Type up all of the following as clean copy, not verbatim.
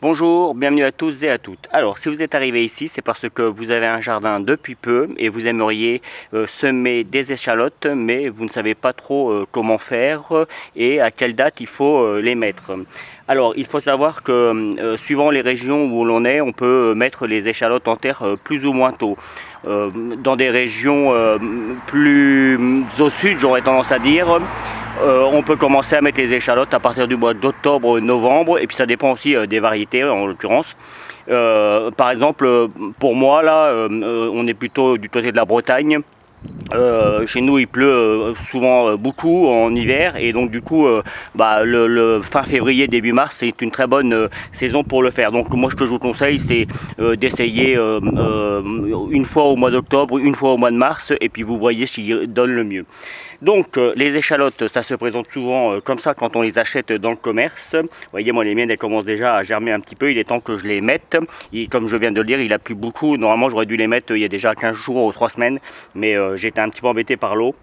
Bonjour, bienvenue à tous et à toutes. Alors, si vous êtes arrivé ici, c'est parce que vous avez un jardin depuis peu et vous aimeriez semer des échalotes, mais vous ne savez pas trop comment faire et à quelle date il faut les mettre. Alors, il faut savoir que suivant les régions où l'on est, on peut mettre les échalotes en terre plus ou moins tôt. Dans des régions plus au sud, j'aurais tendance à dire, on peut commencer à mettre les échalotes à partir du mois d'octobre, novembre, et puis ça dépend aussi des variétés en l'occurrence. Par exemple, pour moi là, on est plutôt du côté de la Bretagne. Chez nous il pleut souvent beaucoup en hiver et donc du coup le fin février début mars c'est une très bonne saison pour le faire. Donc moi ce que je vous conseille c'est d'essayer une fois au mois d'octobre, une fois au mois de mars et puis vous voyez ce qui donne le mieux. Donc les échalotes ça se présente souvent comme ça quand on les achète dans le commerce. Vous voyez moi les miennes elles commencent déjà à germer un petit peu, il est temps que je les mette. Et comme je viens de le dire il a plu beaucoup, normalement j'aurais dû les mettre il y a déjà 15 jours ou 3 semaines mais j'étais un petit peu embêté par l'eau.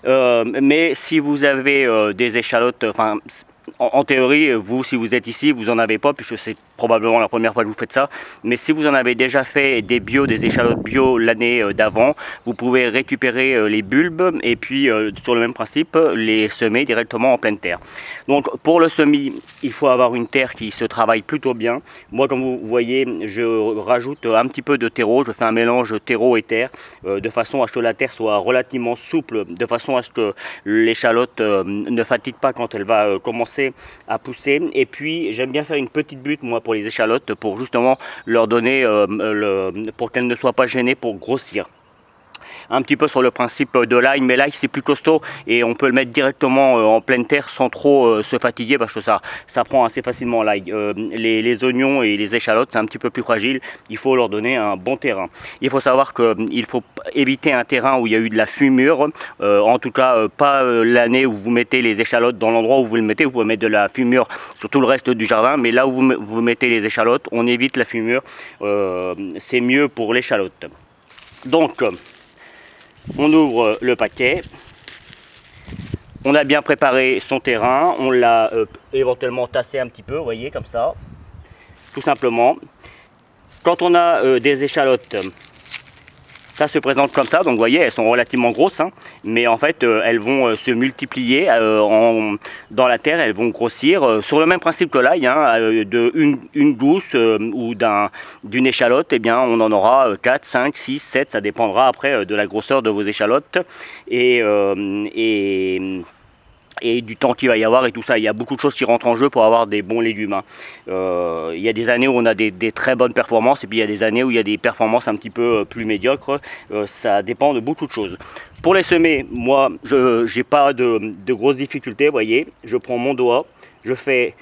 Mais si vous avez des échalotes, enfin en théorie, vous, si vous êtes ici, vous en avez pas, puisque c'est probablement la première fois que vous faites ça. Mais si vous en avez déjà fait des échalotes bio l'année d'avant, vous pouvez récupérer les bulbes et puis sur le même principe, les semer directement en pleine terre. Donc pour le semis, il faut avoir une terre qui se travaille plutôt bien. Moi, comme vous voyez, je rajoute un petit peu de terreau, je fais un mélange terreau et terre, de façon à ce que la terre soit relativement souple, de façon à ce que l'échalote ne fatigue pas quand elle va commencer à pousser. Et puis j'aime bien faire une petite butte moi pour les échalotes pour justement leur donner pour qu'elles ne soient pas gênées pour grossir. Un petit peu sur le principe de l'ail, mais l'ail c'est plus costaud et on peut le mettre directement en pleine terre sans trop se fatiguer parce que ça prend assez facilement l'ail. Les oignons et les échalotes c'est un petit peu plus fragile, il faut leur donner un bon terrain. Il faut savoir qu'il faut éviter un terrain où il y a eu de la fumure, en tout cas pas l'année où vous mettez les échalotes dans l'endroit où vous le mettez, vous pouvez mettre de la fumure sur tout le reste du jardin, mais là où vous mettez les échalotes, on évite la fumure, c'est mieux pour l'échalote. Donc on ouvre le paquet, on a bien préparé son terrain, on l'a éventuellement tassé un petit peu, vous voyez, comme ça, tout simplement. Quand on a des échalotes, ça se présente comme ça, donc vous voyez, elles sont relativement grosses, hein, mais en fait, elles vont se multiplier dans la terre, elles vont grossir, sur le même principe que l'ail, hein, une gousse ou d'une échalote, eh bien, on en aura 4, 5, 6, 7, ça dépendra après de la grosseur de vos échalotes, et du temps qu'il va y avoir et tout ça. Il y a beaucoup de choses qui rentrent en jeu pour avoir des bons légumes, hein. Il y a des années où on a des très bonnes performances et puis il y a des années où il y a des performances un petit peu plus médiocres. Ça dépend de beaucoup de choses. Pour les semer, moi, je n'ai pas de grosses difficultés, vous voyez. Je prends mon doigt, je fais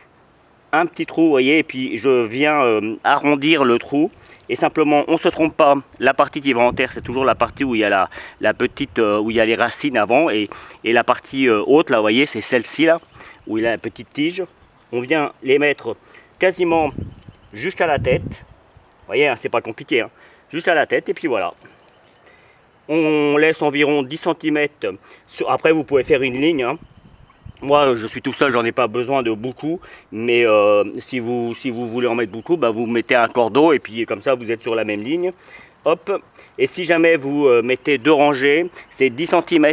un petit trou, vous voyez, et puis je viens arrondir le trou. Et simplement, on ne se trompe pas, la partie qui va en terre, c'est toujours la partie où il y a la petite, où il y a les racines avant, et la partie haute, là, vous voyez, c'est celle-ci, là, où il y a la petite tige. On vient les mettre quasiment jusqu'à la tête. Vous voyez, hein, c'est pas compliqué, hein, juste à la tête, et puis voilà. On laisse environ 10 cm. Après, vous pouvez faire une ligne, hein. Moi, je suis tout seul, j'en ai pas besoin de beaucoup, mais si vous voulez en mettre beaucoup, bah, vous mettez un cordeau et puis comme ça, vous êtes sur la même ligne. Hop. Et si jamais vous mettez 2 rangées, c'est 10 cm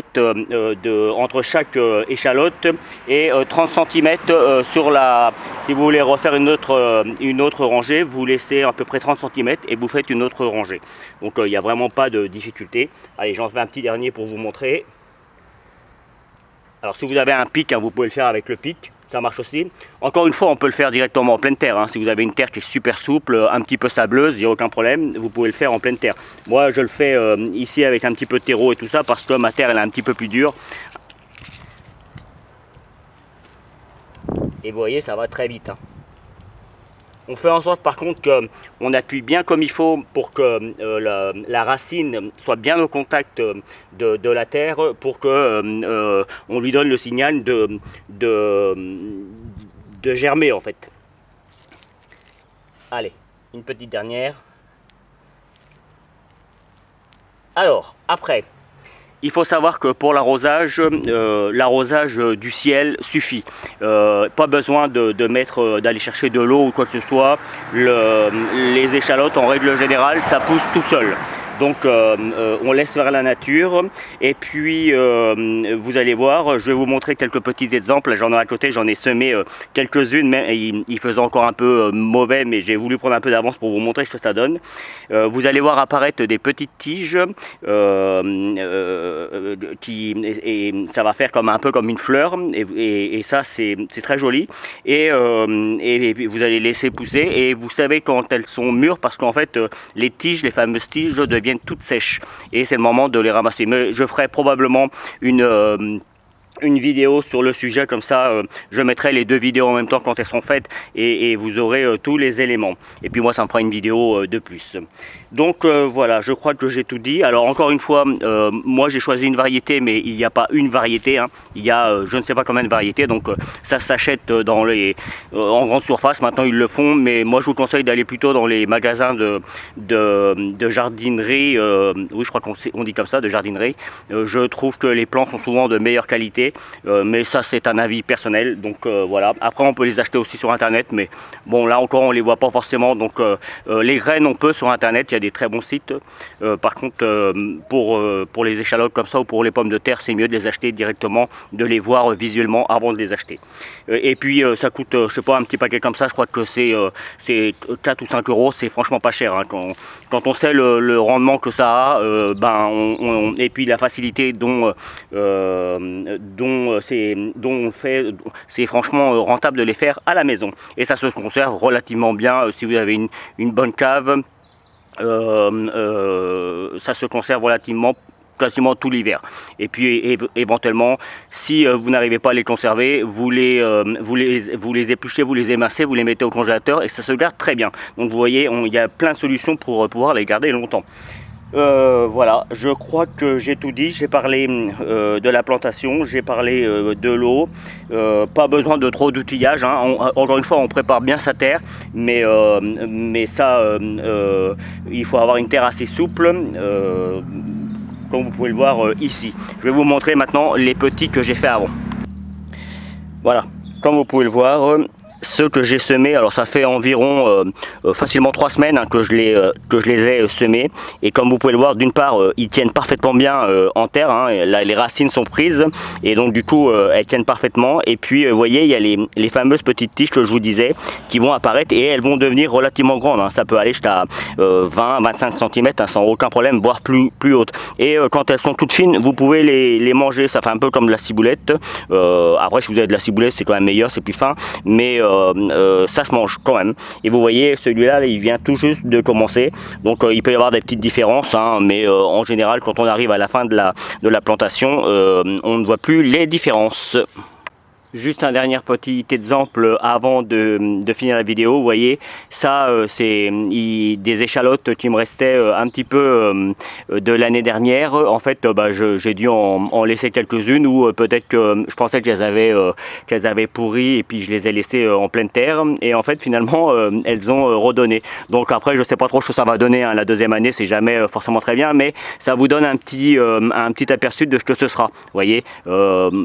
entre chaque échalote et 30 cm sur la... Si vous voulez refaire une autre rangée, vous laissez à peu près 30 cm et vous faites une autre rangée. Donc il n'y a vraiment pas de difficulté. Allez, j'en fais un petit dernier pour vous montrer. Alors si vous avez un pic, hein, vous pouvez le faire avec le pic, ça marche aussi. Encore une fois, on peut le faire directement en pleine terre, hein. Si vous avez une terre qui est super souple, un petit peu sableuse, il n'y a aucun problème, vous pouvez le faire en pleine terre. Moi, je le fais ici avec un petit peu de terreau et tout ça, parce que ma terre, elle est un petit peu plus dure. Et vous voyez, ça va très vite, hein. On fait en sorte par contre qu'on appuie bien comme il faut pour que la racine soit bien au contact de la terre pour que on lui donne le signal de germer en fait. Allez, une petite dernière. Alors, après, Il faut savoir que pour l'arrosage du ciel suffit. Pas besoin d'aller chercher de l'eau ou quoi que ce soit. Les échalotes, en règle générale, ça pousse tout seul. Donc on laisse faire la nature et puis vous allez voir, je vais vous montrer quelques petits exemples. J'en ai à côté, j'en ai semé quelques-unes, mais il faisait encore un peu mauvais, mais j'ai voulu prendre un peu d'avance pour vous montrer ce que ça donne. Vous allez voir apparaître des petites tiges et ça va faire un peu comme une fleur et ça c'est très joli et vous allez laisser pousser et vous savez quand elles sont mûres parce qu'en fait les tiges, les fameuses tiges deviennent toutes sèches et c'est le moment de les ramasser. Mais je ferai probablement une vidéo sur le sujet, comme ça je mettrai les deux vidéos en même temps quand elles sont faites et vous aurez tous les éléments. Et puis moi ça me fera une vidéo de plus. Donc voilà, je crois que j'ai tout dit. Alors encore une fois, moi j'ai choisi une variété, mais il n'y a pas une variété, hein. Il y a je ne sais pas combien de variétés, donc ça s'achète en grande surface. Maintenant ils le font, mais moi je vous conseille d'aller plutôt dans les magasins de jardinerie, oui je crois qu'on dit comme ça, de jardinerie. Je trouve que les plants sont souvent de meilleure qualité, mais ça c'est un avis personnel, donc voilà. Après on peut les acheter aussi sur internet, mais bon là encore on les voit pas forcément, donc les graines on peut sur internet, il y a des très bons sites. Par contre pour les échalotes comme ça ou pour les pommes de terre, c'est mieux de les acheter directement, de les voir visuellement avant de les acheter. Et puis ça coûte, je sais pas, un petit paquet comme ça, je crois que c'est 4 ou 5 euros, c'est franchement pas cher, hein. Quand on sait le rendement que ça a, et puis la facilité dont c'est franchement rentable de les faire à la maison. Et ça se conserve relativement bien si vous avez une bonne cave. Ça se conserve relativement quasiment tout l'hiver. Et puis éventuellement, si vous n'arrivez pas à les conserver, vous les épluchez, vous les émincez, vous les mettez au congélateur et ça se garde très bien. Donc vous voyez, il y a plein de solutions pour pouvoir les garder longtemps. Voilà, je crois que j'ai tout dit. J'ai parlé de la plantation, j'ai parlé de l'eau, pas besoin de trop d'outillage, hein. Encore une fois on prépare bien sa terre, mais ça il faut avoir une terre assez souple, comme vous pouvez le voir ici. Je vais vous montrer maintenant les petits que j'ai fait avant. Voilà, comme vous pouvez le voir, ceux que j'ai semés, alors ça fait environ facilement 3 semaines hein, que je les ai semés, et comme vous pouvez le voir, d'une part ils tiennent parfaitement bien en terre, hein, là, les racines sont prises et donc du coup elles tiennent parfaitement, et puis vous voyez il y a les fameuses petites tiges que je vous disais qui vont apparaître et elles vont devenir relativement grandes, hein. Ça peut aller jusqu'à 20-25 cm hein, sans aucun problème, voire plus haute, et quand elles sont toutes fines vous pouvez les manger, ça fait un peu comme de la ciboulette. Après si vous avez de la ciboulette c'est quand même meilleur, c'est plus fin, mais ça se mange quand même. Et vous voyez celui-là il vient tout juste de commencer, donc il peut y avoir des petites différences, hein, mais en général quand on arrive à la fin de la plantation on ne voit plus les différences. Juste un dernier petit exemple avant de finir la vidéo. Vous voyez, ça c'est des échalotes qui me restaient un petit peu de l'année dernière. En fait, j'ai dû en laisser quelques-unes, ou peut-être que je pensais qu'elles avaient pourri et puis je les ai laissées en pleine terre. Et en fait, finalement, elles ont redonné. Donc après, je sais pas trop ce que ça va donner, hein. La deuxième année, c'est jamais forcément très bien, mais ça vous donne un petit aperçu de ce que ce sera. Vous voyez,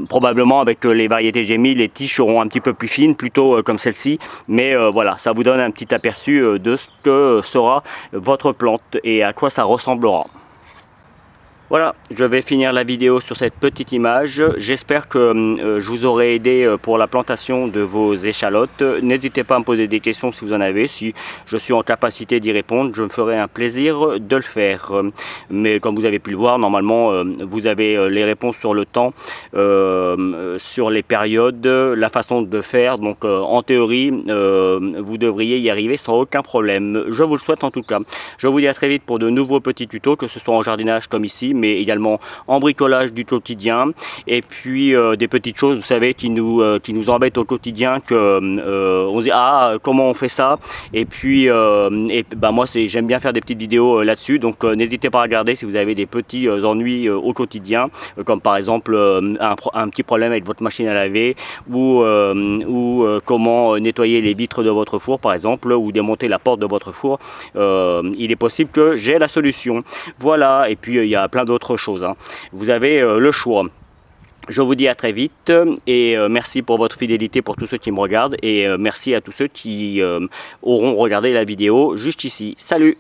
probablement avec les variétés les tiges seront un petit peu plus fines, plutôt comme celle-ci, mais voilà, ça vous donne un petit aperçu de ce que sera votre plante et à quoi ça ressemblera. Voilà, je vais finir la vidéo sur cette petite image. J'espère que je vous aurai aidé pour la plantation de vos échalotes. N'hésitez pas à me poser des questions si vous en avez. Si je suis en capacité d'y répondre, je me ferai un plaisir de le faire. Mais comme vous avez pu le voir, normalement, vous avez les réponses sur le temps, sur les périodes, la façon de faire. Donc en théorie, vous devriez y arriver sans aucun problème. Je vous le souhaite en tout cas. Je vous dis à très vite pour de nouveaux petits tutos, que ce soit en jardinage comme ici, mais également en bricolage du quotidien, et puis des petites choses, vous savez, qui nous embêtent au quotidien, que on se dit comment on fait ça, et puis moi j'aime bien faire des petites vidéos là-dessus, donc n'hésitez pas à regarder si vous avez des petits ennuis au quotidien, comme par exemple un petit problème avec votre machine à laver, ou comment nettoyer les vitres de votre four par exemple, ou démonter la porte de votre four. Il est possible que j'ai la solution. Voilà, et puis il y a plein d'autre chose, hein. Vous avez le choix. Je vous dis à très vite et merci pour votre fidélité pour tous ceux qui me regardent et merci à tous ceux qui auront regardé la vidéo juste ici. Salut!